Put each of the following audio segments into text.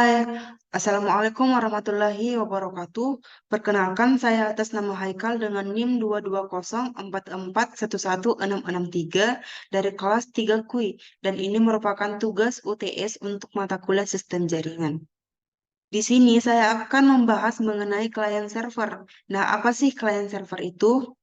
Hai, Assalamualaikum warahmatullahi wabarakatuh. Perkenalkan, saya atas nama Haikal dengan NIM 22044111663 dari kelas 3 KUI, dan ini merupakan tugas UTS untuk mata kuliah sistem jaringan. Di sini saya akan membahas mengenai client server. Nah, apa sih client server itu?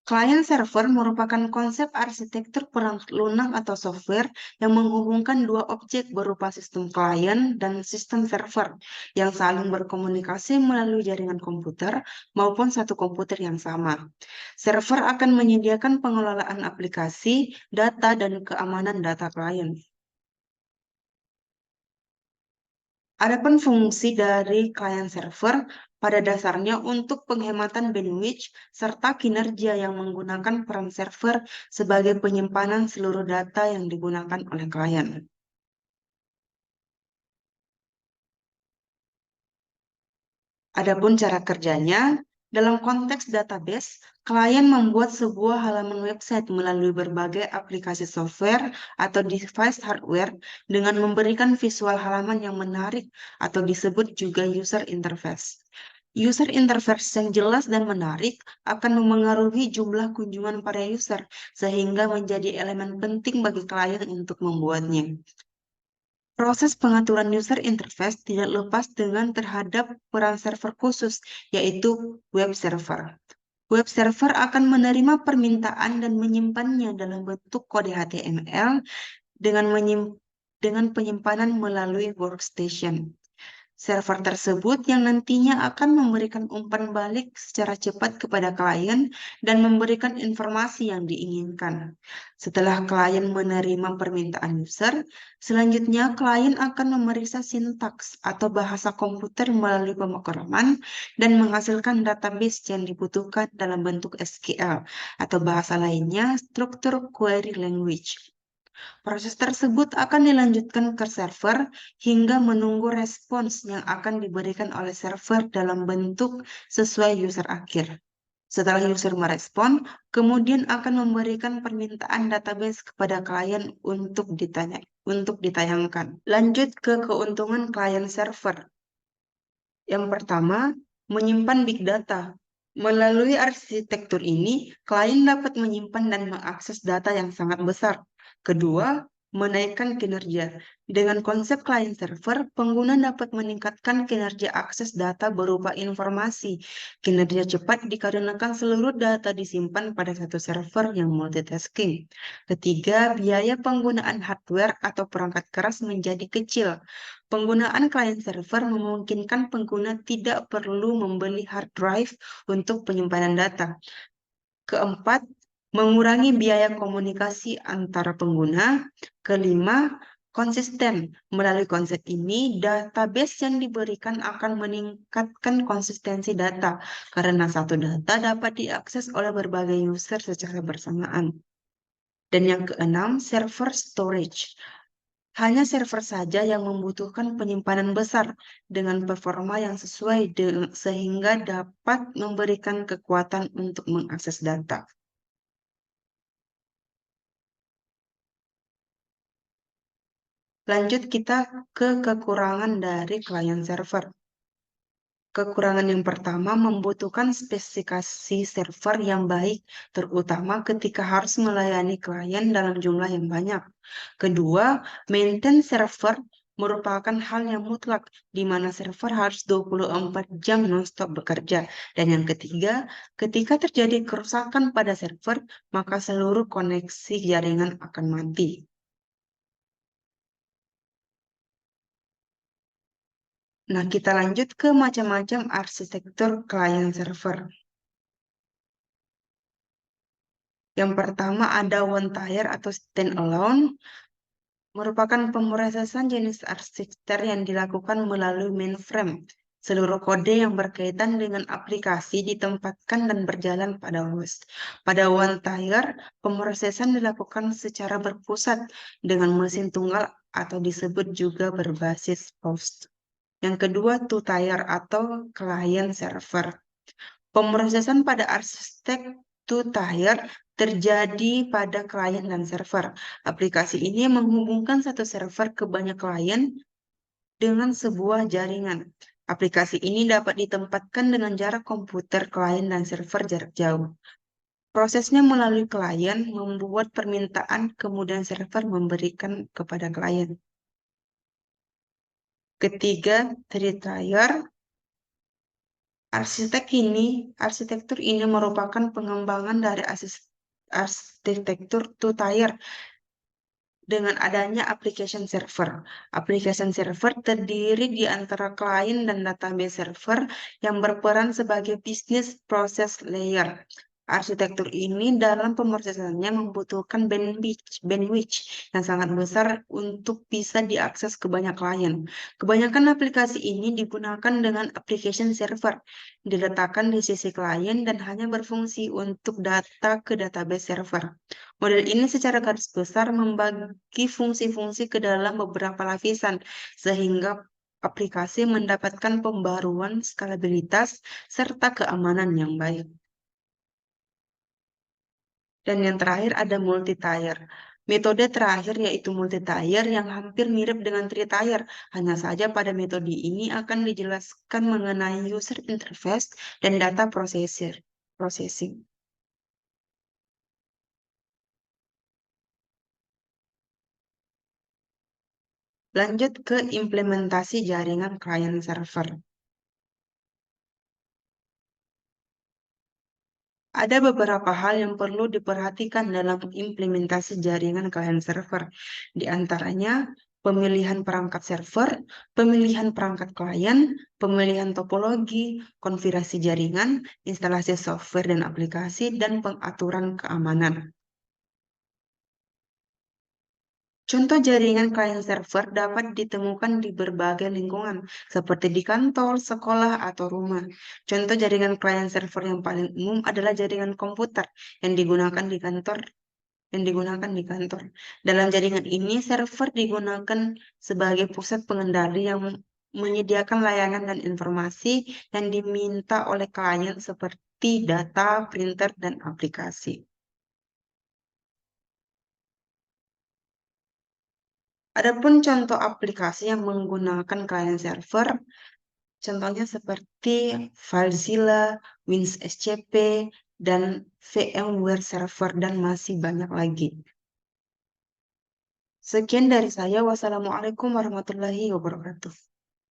Client server merupakan konsep arsitektur perangkat lunak atau software yang menghubungkan dua objek berupa sistem klien dan sistem server yang saling berkomunikasi melalui jaringan komputer maupun satu komputer yang sama. Server akan menyediakan pengelolaan aplikasi, data, dan keamanan data klien. Adapun fungsi dari client server pada dasarnya untuk penghematan bandwidth serta kinerja yang menggunakan peran server sebagai penyimpanan seluruh data yang digunakan oleh klien. Adapun cara kerjanya, dalam konteks database, klien membuat sebuah halaman website melalui berbagai aplikasi software atau device hardware dengan memberikan visual halaman yang menarik atau disebut juga user interface. User interface yang jelas dan menarik akan memengaruhi jumlah kunjungan para user, sehingga menjadi elemen penting bagi klien untuk membuatnya. Proses pengaturan user interface tidak lepas dengan terhadap peran server khusus, yaitu web server. Web server akan menerima permintaan dan menyimpannya dalam bentuk kode HTML dengan penyimpanan melalui workstation. Server tersebut yang nantinya akan memberikan umpan balik secara cepat kepada klien dan memberikan informasi yang diinginkan. Setelah klien menerima permintaan user, selanjutnya klien akan memeriksa sintaks atau bahasa komputer melalui pemrograman dan menghasilkan database yang dibutuhkan dalam bentuk SQL atau bahasa lainnya Structured Query Language. Proses tersebut akan dilanjutkan ke server hingga menunggu respons yang akan diberikan oleh server dalam bentuk sesuai user akhir. Setelah user merespon, kemudian akan memberikan permintaan database kepada klien untuk ditayangkan. Lanjut ke keuntungan klien server. Yang pertama, menyimpan big data. Melalui arsitektur ini, klien dapat menyimpan dan mengakses data yang sangat besar. Kedua, menaikkan kinerja. Dengan konsep client server, pengguna dapat meningkatkan kinerja akses data berupa informasi. Kinerja cepat dikarenakan seluruh data disimpan pada satu server yang multitasking. Ketiga, biaya penggunaan hardware atau perangkat keras menjadi kecil. Penggunaan client server memungkinkan pengguna tidak perlu membeli hard drive untuk penyimpanan data. Keempat, mengurangi biaya komunikasi antara pengguna. Kelima, konsisten. Melalui konsep ini, database yang diberikan akan meningkatkan konsistensi data karena satu data dapat diakses oleh berbagai user secara bersamaan. Dan yang keenam, server storage. Hanya server saja yang membutuhkan penyimpanan besar dengan performa yang sesuai sehingga dapat memberikan kekuatan untuk mengakses data. Lanjut kita ke kekurangan dari client server. Kekurangan yang pertama membutuhkan spesifikasi server yang baik, terutama ketika harus melayani klien dalam jumlah yang banyak. Kedua, maintain server merupakan hal yang mutlak, di mana server harus 24 jam non-stop bekerja. Dan yang ketiga, ketika terjadi kerusakan pada server, maka seluruh koneksi jaringan akan mati. Nah, kita lanjut ke macam-macam arsitektur client server. Yang pertama ada one tier atau standalone, merupakan pemrosesan jenis arsitektur yang dilakukan melalui mainframe. Seluruh kode yang berkaitan dengan aplikasi ditempatkan dan berjalan pada host. Pada one tier, pemrosesan dilakukan secara berpusat dengan mesin tunggal atau disebut juga berbasis host. Yang kedua, two tier atau client server. Pemrosesan pada two-tier terjadi pada klien dan server. Aplikasi ini menghubungkan satu server ke banyak klien dengan sebuah jaringan. Aplikasi ini dapat ditempatkan dengan jarak komputer klien dan server jarak jauh. Prosesnya melalui klien membuat permintaan, kemudian server memberikan kepada klien. Ketiga, three-tier. Arsitektur ini merupakan pengembangan dari arsitektur two-tier dengan adanya application server. Application server terdiri di antara klien dan database server yang berperan sebagai business process layer. Arsitektur ini dalam pemrosesannya membutuhkan bandwidth yang sangat besar untuk bisa diakses ke banyak klien. Kebanyakan aplikasi ini digunakan dengan application server, diletakkan di sisi klien dan hanya berfungsi untuk data ke database server. Model ini secara garis besar membagi fungsi-fungsi ke dalam beberapa lapisan, sehingga aplikasi mendapatkan pembaruan skalabilitas serta keamanan yang baik. Dan yang terakhir ada multi-tier. Metode terakhir yaitu multi-tier yang hampir mirip dengan three-tier. Hanya saja pada metode ini akan dijelaskan mengenai user interface dan data processing. Lanjut ke implementasi jaringan client server. Ada beberapa hal yang perlu diperhatikan dalam implementasi jaringan client server. Di antaranya, pemilihan perangkat server, pemilihan perangkat klien, pemilihan topologi, konfigurasi jaringan, instalasi software dan aplikasi, dan pengaturan keamanan. Contoh jaringan klien server dapat ditemukan di berbagai lingkungan, seperti di kantor, sekolah, atau rumah. Contoh jaringan klien server yang paling umum adalah jaringan komputer yang digunakan di kantor. Dalam jaringan ini, server digunakan sebagai pusat pengendali yang menyediakan layanan dan informasi yang diminta oleh klien seperti data, printer, dan aplikasi. Adapun contoh aplikasi yang menggunakan client server, contohnya seperti FileZilla, WinSCP, dan VMware Server, dan masih banyak lagi. Sekian dari saya. Wassalamualaikum warahmatullahi wabarakatuh.